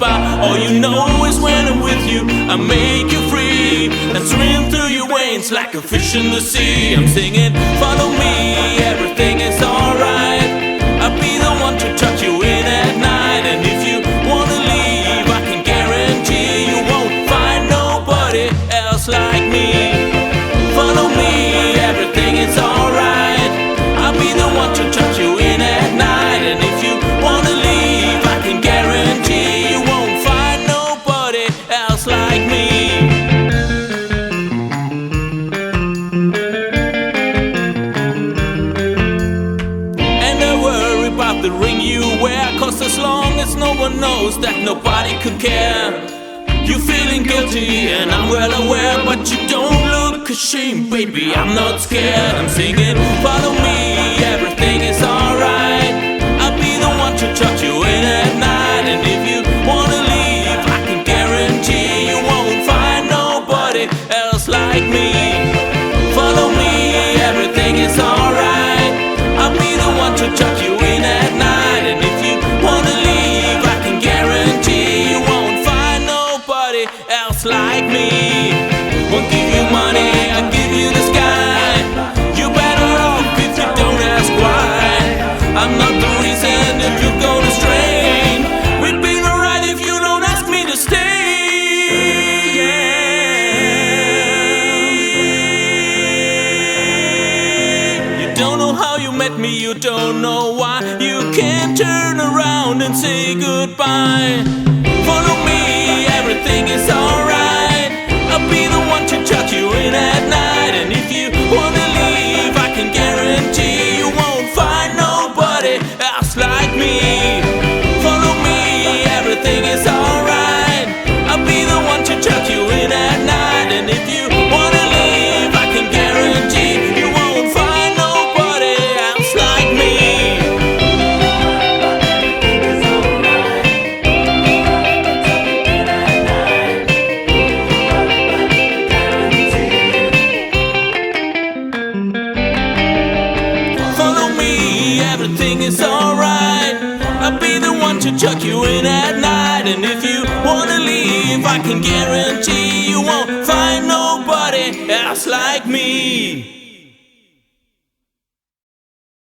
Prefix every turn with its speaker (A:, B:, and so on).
A: goodbye. All you know is when I'm with you, I make you free and swim through your veins like a fish in the sea. I'm singing, follow me, everything is alright. I'll be the one to tuck you in at night. And if you wanna leave, I can guarantee you won't find nobody else like me. Follow me, everything is alright. I'll be the one to tuck you in at night. And if you wanna leave, I can guarantee you won't find nobody else like me. And don't worry about the ring you wear, 'cause as long as no one knows, that nobody could care. You're feeling guilty and I'm well aware, but you don't look ashamed, baby, I'm not scared. I'm singing, follow me, everything is alright. I'll be the one to tuck you in at night. And if you wanna leave, I can guarantee you won't find nobody else like me. Follow me, everything is alright. I'll be the one to tuck you in at night. And if you wanna leave, I can guarantee you won't find nobody else like me. Won't give you money, I'll give you the sky. You're better off if you don't ask why. I'm not the reason if you're going astray. We've been alright if you don't ask me to stay. You don't know how you met me, you don't know why. You can't turn around and say goodbye. Follow me, everything is alright. I'll be the one to tuck you in at night. And if you wanna leave, I can guarantee you won't find nobody else like me. Follow me, everything is alright. I'll be the one to tuck you in at night. And if you wanna leave, I can guarantee you won't find nobody else like me. Everything is alright. I'll be the one to tuck you in at night. And if you wanna leave, I can guarantee